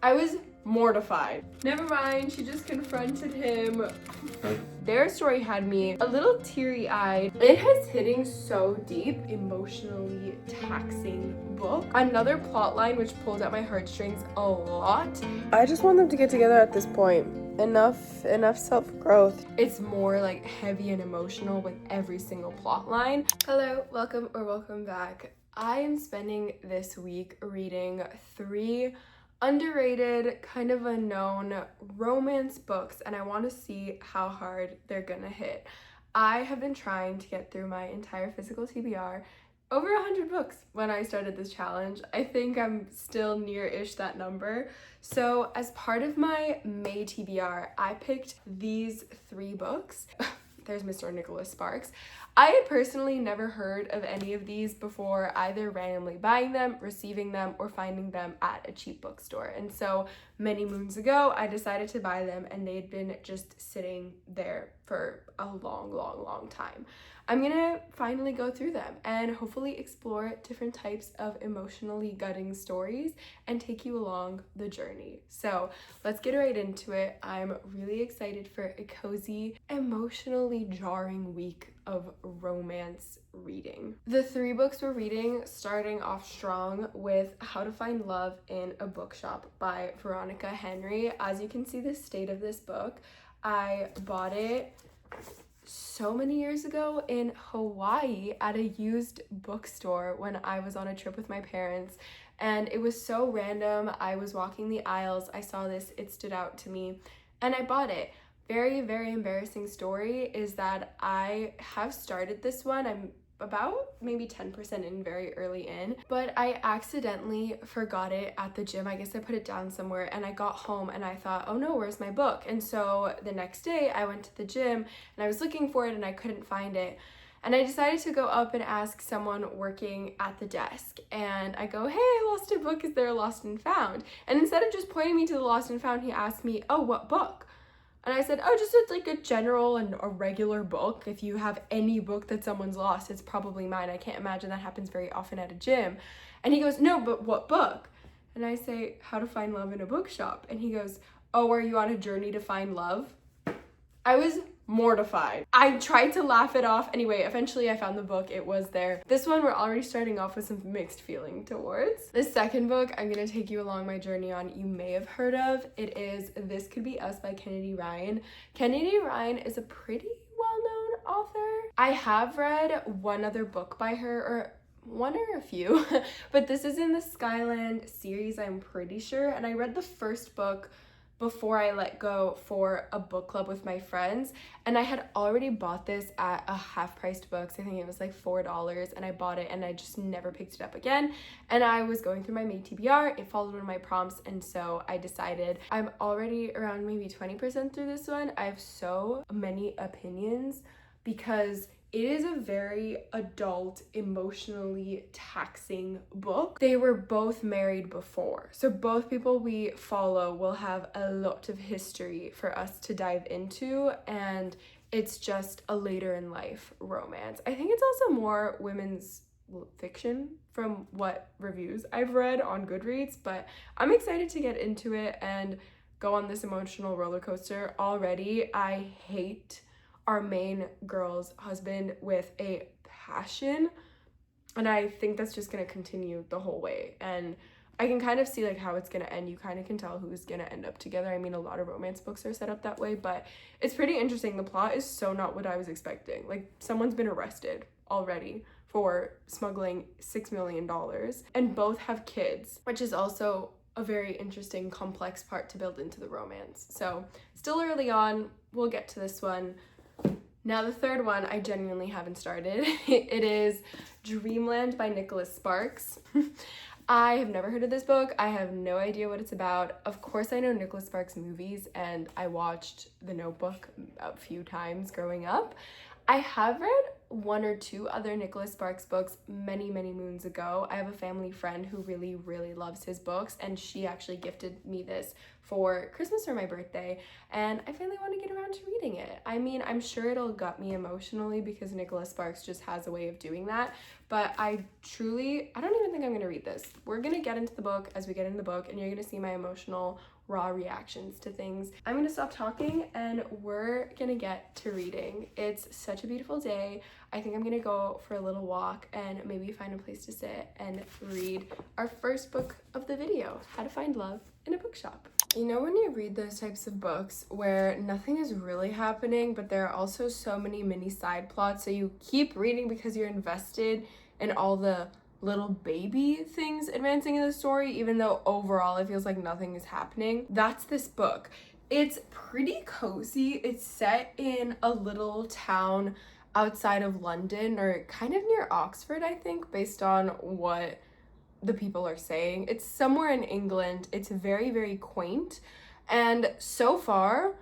I was mortified. Never mind, she just confronted him. Their story had me a little teary-eyed. It is hitting so deep, emotionally taxing book. Another plot line which pulls at my heartstrings a lot. I just want them to get together at this point. Enough self-growth. It's more like heavy and emotional with every single plot line. Hello, welcome back. I am spending this week reading 3 underrated, kind of unknown romance books, and I want to see how hard they're gonna hit. I have been trying to get through my entire physical TBR, over 100 books when I started this challenge. I think I'm still near-ish that number. So as part of my May TBR, I picked these 3 books. There's Mr. Nicholas Sparks. I had personally never heard of any of these before, either randomly buying them, receiving them, or finding them at a cheap bookstore. And so many moons ago, I decided to buy them, and they'd been just sitting there for a long time. I'm gonna finally go through them and hopefully explore different types of emotionally gutting stories and take you along the journey. So let's get right into it. I'm really excited for a cozy, emotionally jarring week of romance reading. The 3 books we're reading, starting off strong with How to Find Love in a Bookshop by Veronica Henry. As you can see the state of this book, I bought it so many years ago in Hawaii at a used bookstore when I was on a trip with my parents, and it was so random. I was walking the aisles, I saw this, it stood out to me, and I bought it. Very embarrassing story is that I have started this one. I'm about maybe 10% in, very early in, but I accidentally forgot it at the gym. I guess I put it down somewhere, and I got home and I thought, oh no, where's my book? And so the next day I went to the gym and I was looking for it and I couldn't find it. And I decided to go up and ask someone working at the desk. And I go, hey, I lost a book, is there a lost and found? And instead of just pointing me to the lost and found, he asked me, oh, what book? And I said, oh, just it's like a general and a regular book. If you have any book that someone's lost, it's probably mine. I can't imagine that happens very often at a gym. And he goes, no, but what book? And I say, How to Find Love in a Bookshop. And he goes, oh, are you on a journey to find love? I was mortified. I tried to laugh it off. Anyway, eventually I found the book. It was there. This one we're already starting off with some mixed feeling towards. The second book I'm gonna take you along my journey on, you may have heard of. It is This Could Be Us by Kennedy Ryan. Kennedy Ryan is a pretty well-known author. I have read one other book by her, or one or a few, but this is in the Skyland series, I'm pretty sure. And I read the first book before I let go for a book club with my friends, and I had already bought this at a half-priced books. I think it was like $4, and I bought it and I just never picked it up again. And I was going through my May TBR, it followed one of my prompts, and so I decided I'm already around maybe 20% through this one. I have so many opinions because it is a very adult, emotionally taxing book. They were both married before, so both people we follow will have a lot of history for us to dive into, and it's just a later in life romance. I think it's also more women's fiction from what reviews I've read on Goodreads, but I'm excited to get into it and go on this emotional roller coaster. Already, I hate our main girl's husband with a passion, and I think that's just gonna continue the whole way, and I can kind of see like how it's gonna end. You kind of can tell who's gonna end up together. I mean, a lot of romance books are set up that way, but it's pretty interesting. The plot is so not what I was expecting. Like, someone's been arrested already for smuggling $6 million, and both have kids, which is also a very interesting, complex part to build into the romance. So still early on, we'll get to this one. Now the third one I genuinely haven't started. It is Dreamland by Nicholas Sparks. I have never heard of this book. I have no idea what it's about. Of course I know Nicholas Sparks movies, and I watched The Notebook a few times growing up. I have read one or two other Nicholas Sparks books many moons ago. I have a family friend who really loves his books, and she actually gifted me this for Christmas for my birthday, and I finally want to get around to reading it. I mean, I'm sure it'll gut me emotionally because Nicholas Sparks just has a way of doing that, but I don't even think I'm going to read this. We're going to get into the book as we get into the book, and you're going to see my emotional raw reactions to things. I'm gonna stop talking and we're gonna get to reading. It's such a beautiful day. I think I'm gonna go for a little walk and maybe find a place to sit and read our first book of the video, How to Find Love in a Bookshop. You know when you read those types of books where nothing is really happening, but there are also so many mini side plots, so you keep reading because you're invested in all the little baby things advancing in the story, even though overall it feels like nothing is happening. That's this book. It's pretty cozy. It's set in a little town outside of London, or kind of near Oxford, I think, based on what the people are saying. It's somewhere in England. It's very quaint, and so far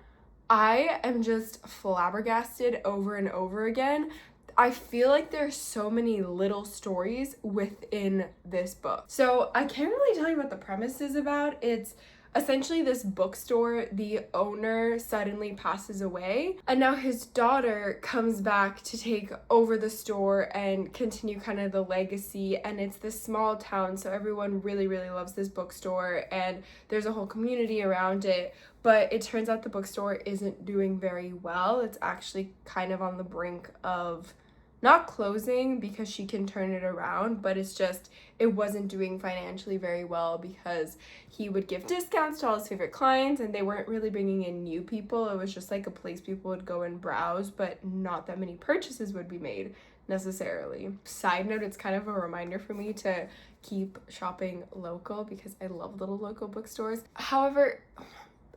I am just flabbergasted over and over again. I feel like there's so many little stories within this book. So I can't really tell you what the premise is about. It's essentially this bookstore. The owner suddenly passes away, and now his daughter comes back to take over the store and continue kind of the legacy. And it's this small town, so everyone really loves this bookstore, and there's a whole community around it. But it turns out the bookstore isn't doing very well. It's actually kind of on the brink of not closing, because she can turn it around, but it's just, it wasn't doing financially very well because he would give discounts to all his favorite clients, and they weren't really bringing in new people. It was just like a place people would go and browse, but not that many purchases would be made necessarily. Side note, it's kind of a reminder for me to keep shopping local because I love little local bookstores. However,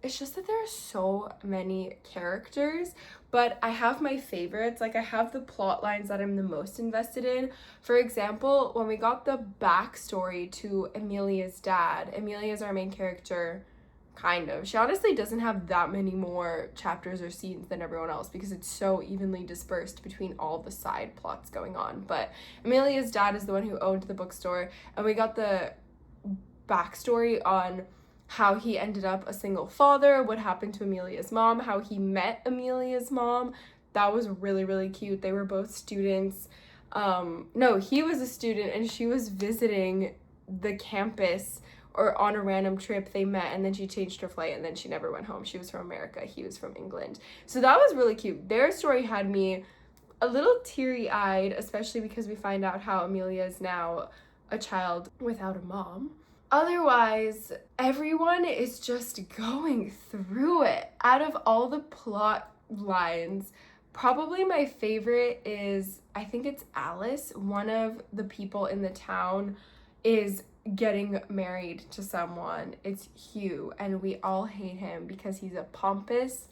it's just that there are so many characters, but I have my favorites. Like, I have the plot lines that I'm the most invested in. For example, when we got the backstory to Amelia's dad, Amelia's our main character, kind of. She honestly doesn't have that many more chapters or scenes than everyone else because it's so evenly dispersed between all the side plots going on. But Amelia's dad is the one who owned the bookstore, and we got the backstory on how he ended up a single father, what happened to Amelia's mom, how he met Amelia's mom. That was really cute. They were both students. No, he was a student and she was visiting the campus, or on a random trip they met, and then she changed her flight and then she never went home. She was from America, he was from England. So that was really cute. Their story had me a little teary-eyed, especially because we find out how Amelia is now a child without a mom. Otherwise, everyone is just going through it. Out of all the plot lines, probably my favorite is, I think it's Alice. One of the people in the town is getting married to someone. It's Hugh, and we all hate him because he's a pompous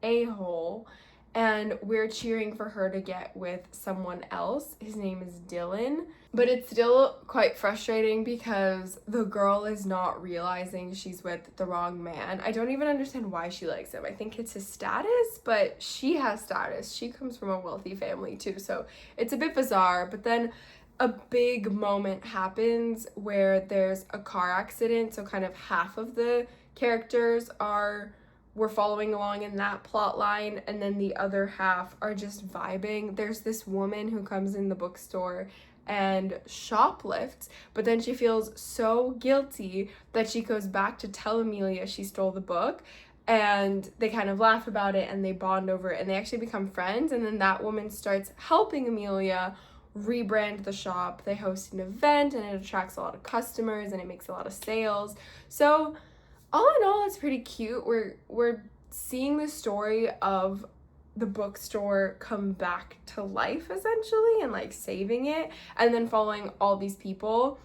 a-hole, and we're cheering for her to get with someone else. His name is Dylan. But it's still quite frustrating because the girl is not realizing she's with the wrong man. I don't even understand why she likes him. I think it's his status, but she has status. She comes from a wealthy family too, so it's a bit bizarre. But then a big moment happens where there's a car accident, so kind of half of the characters we're following along in that plot line, and then the other half are just vibing. There's this woman who comes in the bookstore and shoplifts, but then she feels so guilty that she goes back to tell Amelia she stole the book, and they kind of laugh about it and they bond over it and they actually become friends. And then that woman starts helping Amelia rebrand the shop. They host an event and it attracts a lot of customers and it makes a lot of sales. So all in all, it's pretty cute. We're seeing the story of the bookstore come back to life essentially, and like saving it, and then following all these people.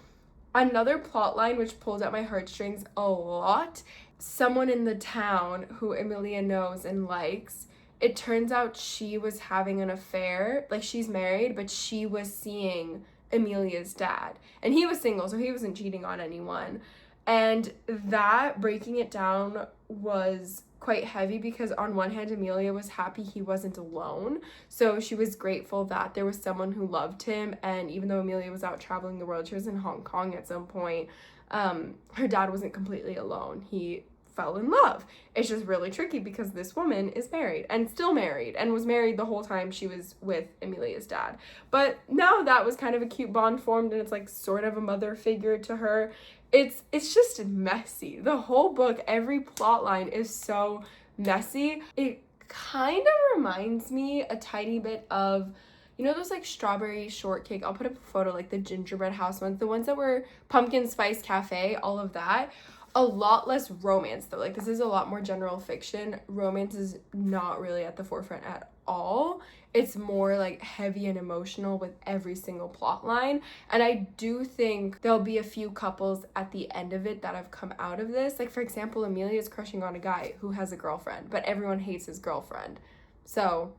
Another plot line which pulls at my heartstrings a lot, someone in the town who Amelia knows and likes, it turns out she was having an affair. Like, she's married, but she was seeing Amelia's dad, and he was single, so he wasn't cheating on anyone. And that, breaking it down, was quite heavy because on one hand, Amelia was happy he wasn't alone. So she was grateful that there was someone who loved him. And even though Amelia was out traveling the world, she was in Hong Kong at some point, her dad wasn't completely alone. He fell in love. It's just really tricky because this woman is married and still married and was married the whole time she was with Amelia's dad. But now that was kind of a cute bond formed, and it's like sort of a mother figure to her. It's just messy. The whole book, every plot line is so messy. It kind of reminds me a tiny bit of, you know, those like strawberry shortcake, I'll put up a photo, like the gingerbread house ones, the ones that were pumpkin spice cafe, all of that. A lot less romance though. Like, this is a lot more general fiction. Romance is not really at the forefront at all. It's more like heavy and emotional with every single plot line. And I do think there'll be a few couples at the end of it that have come out of this. Like, for example, Amelia's crushing on a guy who has a girlfriend, but everyone hates his girlfriend. So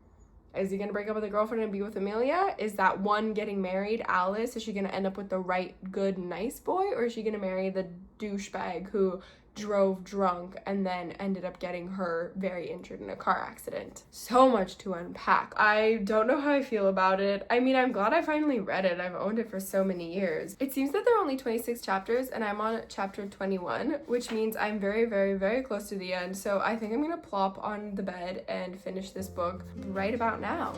is he gonna break up with a girlfriend and be with Amelia? Is that one getting married, Alice? Is she gonna end up with the right, good, nice boy? Or is she gonna marry the douchebag who drove drunk and then ended up getting her very injured in a car accident? So much to unpack. I don't know how I feel about it. I mean, I'm glad I finally read it. I've owned it for so many years. It seems that there are only 26 chapters and I'm on chapter 21, which means I'm very, very, very close to the end. So I think I'm gonna plop on the bed and finish this book right about now.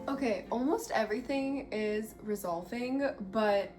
Okay, almost everything is resolving, but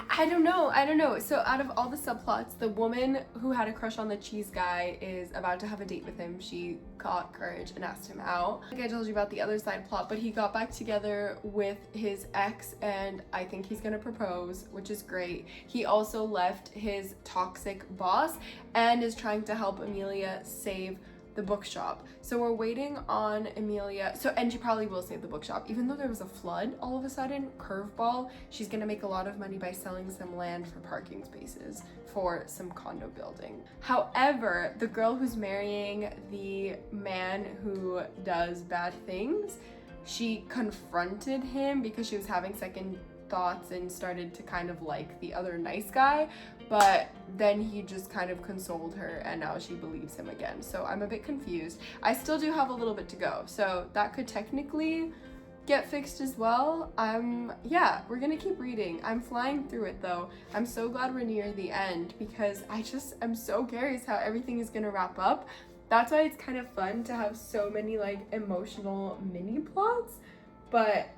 I don't know. So out of all the subplots, the woman who had a crush on the cheese guy is about to have a date with him. She got courage and asked him out. Like I told you about the other side plot, but he got back together with his ex and I think he's gonna propose, which is great. He also left his toxic boss and is trying to help Amelia save the bookshop. So we're waiting on Amelia. And she probably will save the bookshop. Even though there was a flood all of a sudden, curveball, she's gonna make a lot of money by selling some land for parking spaces for some condo building. However, the girl who's marrying the man who does bad things, she confronted him because she was having second thoughts and started to kind of like the other nice guy, but then he just kind of consoled her and now she believes him again. So I'm a bit confused. I still do have a little bit to go, so that could technically get fixed as well. Yeah, we're gonna keep reading. I'm flying through it though. I'm so glad we're near the end because I'm so curious how everything is gonna wrap up. That's why it's kind of fun to have so many like emotional mini plots, but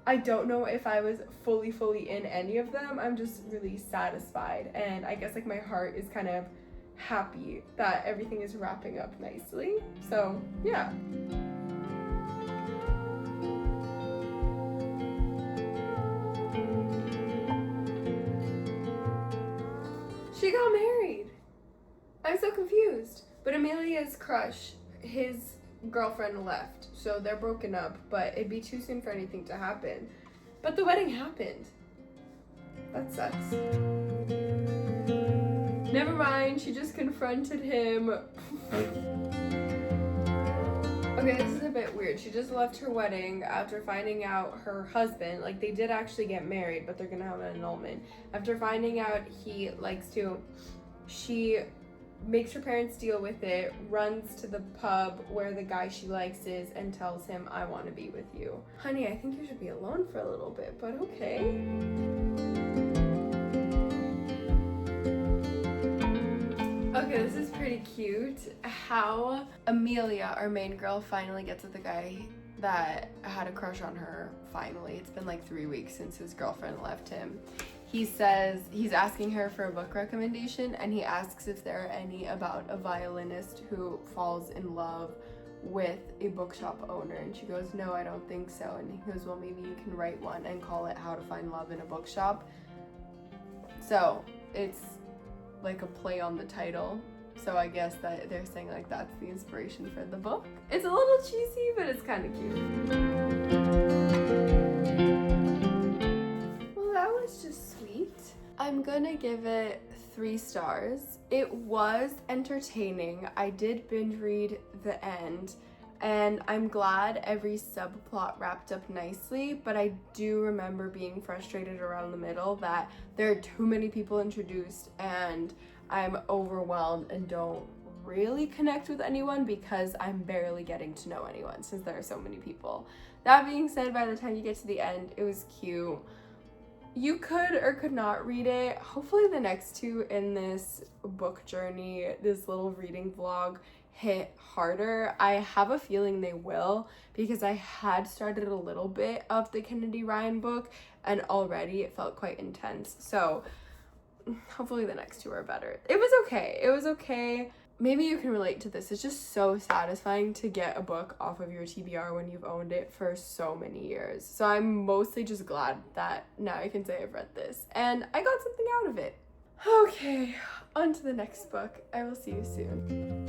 I don't know if I was fully in any of them. I'm just really satisfied, and I guess like my heart is kind of happy that everything is wrapping up nicely. So yeah. She got married. I'm so confused. But Amelia's crush, his girlfriend left, so they're broken up, but it'd be too soon for anything to happen. But the wedding happened. That sucks. Never mind, she just confronted him. Okay, this is a bit weird. She just left her wedding after finding out her husband, like they did actually get married, but they're gonna have an annulment. After finding out he likes to, she makes her parents deal with it, runs to the pub where the guy she likes is and tells him, I want to be with you. Honey, I think you should be alone for a little bit, but okay. Okay, this is pretty cute. How Amelia, our main girl, finally gets with the guy that had a crush on her, finally. It's been like 3 weeks since his girlfriend left him. He says he's asking her for a book recommendation, and he asks if there are any about a violinist who falls in love with a bookshop owner, and she goes, no, I don't think so. And he goes, well, maybe you can write one and call it How to Find Love in a Bookshop. So it's like a play on the title, so I guess that they're saying like that's the inspiration for the book. It's a little cheesy, but it's kind of cute. Well, that was just sweet. I'm gonna give it 3 stars. It was entertaining. I did binge read the end, and I'm glad every subplot wrapped up nicely, but I do remember being frustrated around the middle that there are too many people introduced and I'm overwhelmed and don't really connect with anyone because I'm barely getting to know anyone since there are so many people. That being said, by the time you get to the end, it was cute. You could or could not read it. Hopefully the next 2 in this book journey, this little reading vlog, hit harder. I have a feeling they will because I had started a little bit of the Kennedy Ryan book and already it felt quite intense. So hopefully the next 2 are better. It was okay. It was okay. Maybe you can relate to this. It's just so satisfying to get a book off of your TBR when you've owned it for so many years. So I'm mostly just glad that now I can say I've read this and I got something out of it. Okay, on to the next book. I will see you soon.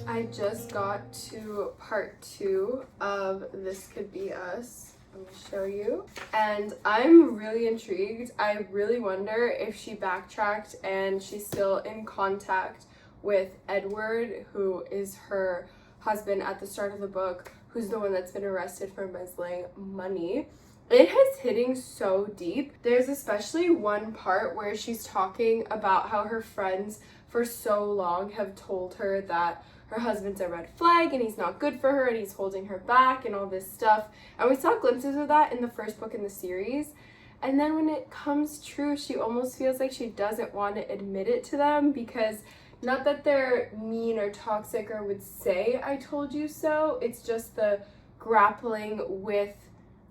I just got to part 2 of This Could Be Us. Let me show you. And I'm really intrigued. I really wonder if she backtracked and she's still in contact with Edward, who is her husband at the start of the book, who's the one that's been arrested for embezzling money. It is hitting so deep. There's especially one part where she's talking about how her friends for so long have told her that her husband's a red flag and he's not good for her and he's holding her back and all this stuff. And we saw glimpses of that in the first book in the series. And then when it comes true, she almost feels like she doesn't want to admit it to them because not that they're mean or toxic or would say, I told you so. It's just the grappling with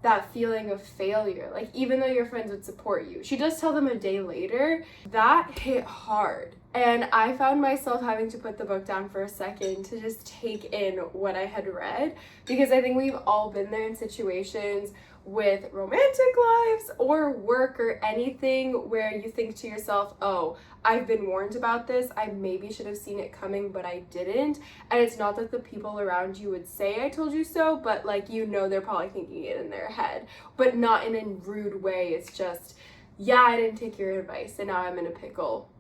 that feeling of failure. Like, even though your friends would support you, she does tell them a day later. That hit hard. And I found myself having to put the book down for a second to just take in what I had read, because I think we've all been there in situations with romantic lives or work or anything where you think to yourself, oh, I've been warned about this, I maybe should have seen it coming, but I didn't. And it's not that the people around you would say I told you so, but like, you know, they're probably thinking it in their head, but not in a rude way. It's just, yeah, I didn't take your advice and now I'm in a pickle.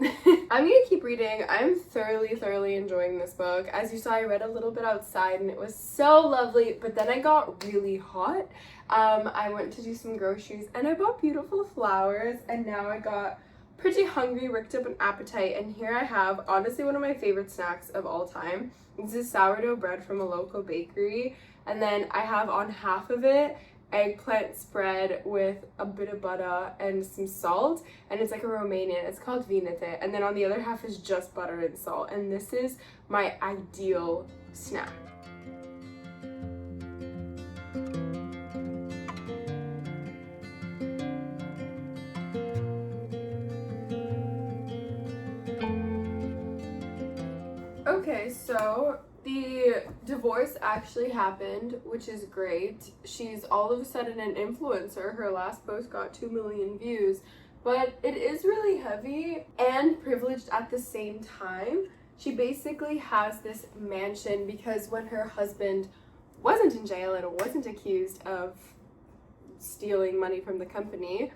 I'm gonna keep reading. I'm thoroughly enjoying this book. As you saw, I read a little bit outside and it was so lovely, but then I got really hot. I went to do some groceries and I bought beautiful flowers, and now I got pretty hungry, worked up an appetite, and here I have honestly one of my favorite snacks of all time. This is sourdough bread from a local bakery, and then I have on half of it eggplant spread with a bit of butter and some salt, and it's like a Romanian, it's called vinete, and then on the other half is just butter and salt, and this is my ideal snack. Okay, so the divorce actually happened, which is great. She's all of a sudden an influencer. Her last post got 2 million views, but it is really heavy and privileged at the same time. She basically has this mansion because when her husband wasn't in jail and wasn't accused of stealing money from the company,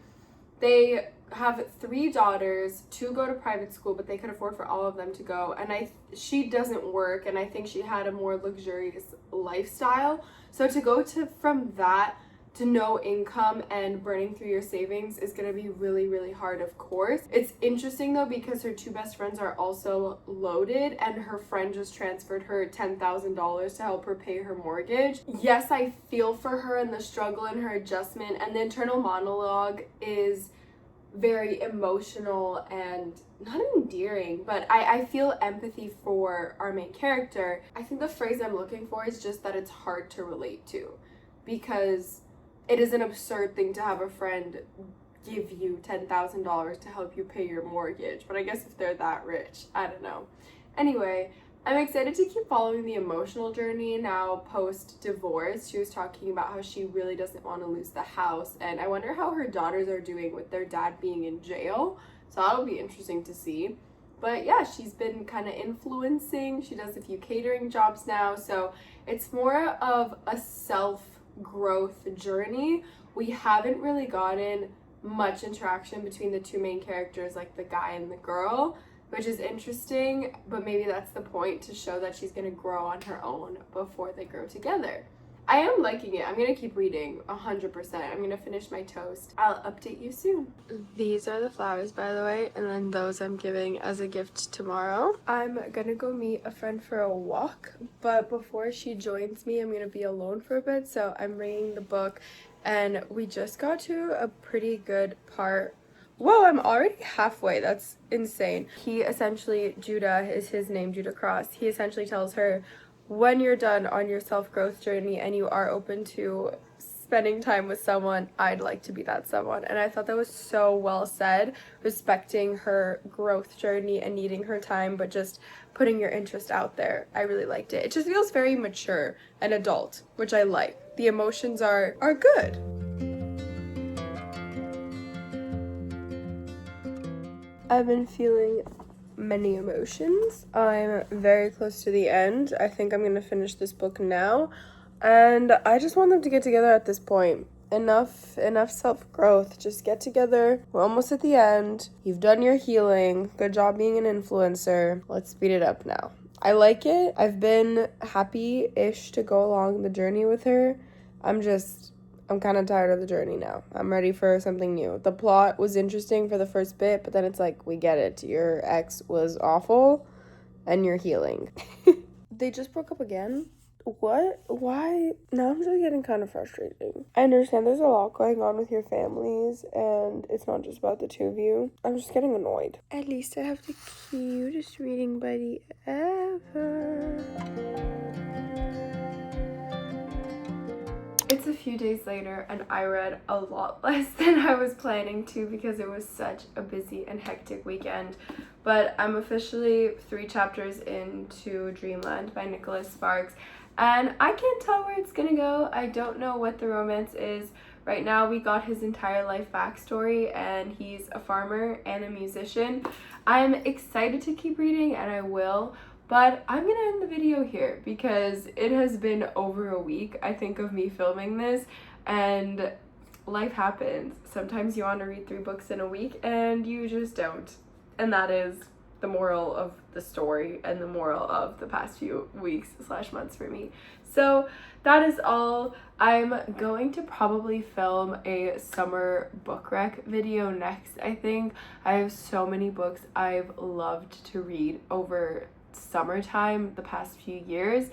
they have 3 daughters, 2 go to private school, but they could afford for all of them to go. And she doesn't work, and I think she had a more luxurious lifestyle. So to go from that to no income and burning through your savings is going to be really hard, of course. It's interesting though, because her 2 best friends are also loaded, and her friend just transferred her $10,000 to help her pay her mortgage. Yes, I feel for her and the struggle and her adjustment, and the internal monologue is very emotional and not endearing, but I feel empathy for our main character. I think the phrase I'm looking for is just that it's hard to relate to, because it is an absurd thing to have a friend give you $10,000 to help you pay your mortgage, but I guess if they're that rich, I don't know. Anyway, I'm excited to keep following the emotional journey now post-divorce. She was talking about how she really doesn't want to lose the house, and I wonder how her daughters are doing with their dad being in jail, so that'll be interesting to see. But yeah, she's been kind of influencing. She does a few catering jobs now, so it's more of a self-growth journey. We haven't really gotten much interaction between the two main characters, like the guy and the girl, which is interesting, but maybe that's the point, to show that she's gonna grow on her own before they grow together. I am liking it. I'm gonna keep reading 100%. I'm gonna finish my toast. I'll update you soon. These are the flowers, by the way, and then those I'm giving as a gift tomorrow. I'm gonna go meet a friend for a walk, but before she joins me, I'm gonna be alone for a bit, so I'm reading the book, and we just got to a pretty good part. Whoa, I'm already halfway. That's insane. He essentially, Judah is his name, Judah Cross. He essentially tells her, when you're done on your self-growth journey and you are open to spending time with someone, I'd like to be that someone. And I thought that was so well said, respecting her growth journey and needing her time, but just putting your interest out there. I really liked it. It just feels very mature and adult, which I like. The emotions are good. I've been feeling many emotions. I'm very close to the end. I think I'm gonna finish this book now, and I just want them to get together at this point. Enough self-growth. Just get together. We're almost at the end. You've done your healing. Good job being an influencer. Let's speed it up now. I like it. I've been happy-ish to go along the journey with her. I'm kind of tired of the journey now. I'm ready for something new. The plot was interesting for the first bit, but then it's like, we get it. Your ex was awful, and you're healing. They just broke up again? What? Why? Now I'm just getting kind of frustrating. I understand there's a lot going on with your families, and it's not just about the two of you. I'm just getting annoyed. At least I have the cutest reading buddy ever. It's a few days later, and I read a lot less than I was planning to because it was such a busy and hectic weekend. But I'm officially 3 chapters into Dreamland by Nicholas Sparks, and I can't tell where it's gonna go. I don't know what the romance is. Right now we got his entire life backstory, and he's a farmer and a musician. I'm excited to keep reading, and I will. But I'm gonna end the video here because it has been over a week, I think, of me filming this, and life happens. Sometimes you want to read 3 books in a week and you just don't. And that is the moral of the story and the moral of the past few weeks / months for me. So that is all. I'm going to probably film a summer book rec video next, I think. I have so many books I've loved to read over summertime the past few years,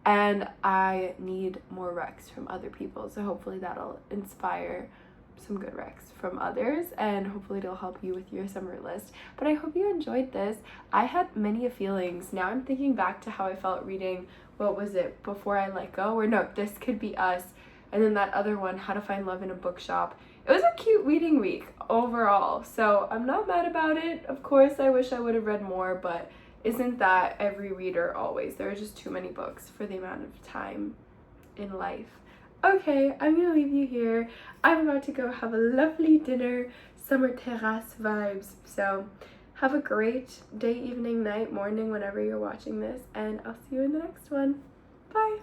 and I need more recs from other people, so hopefully that'll inspire some good recs from others, and hopefully it'll help you with your summer list. But I hope you enjoyed this. I had many feelings. Now I'm thinking back to how I felt reading, what was it, Before I Let Go, or no, This Could Be Us, and then that other one, How to Find Love in a Bookshop. It was a cute reading week overall, so I'm not mad about it. Of course I wish I would have read more, but isn't that every reader always? There are just too many books for the amount of time in life. Okay, I'm gonna leave you here. I'm about to go have a lovely dinner, summer terrace vibes. So have a great day, evening, night, morning, whenever you're watching this, and I'll see you in the next one. Bye.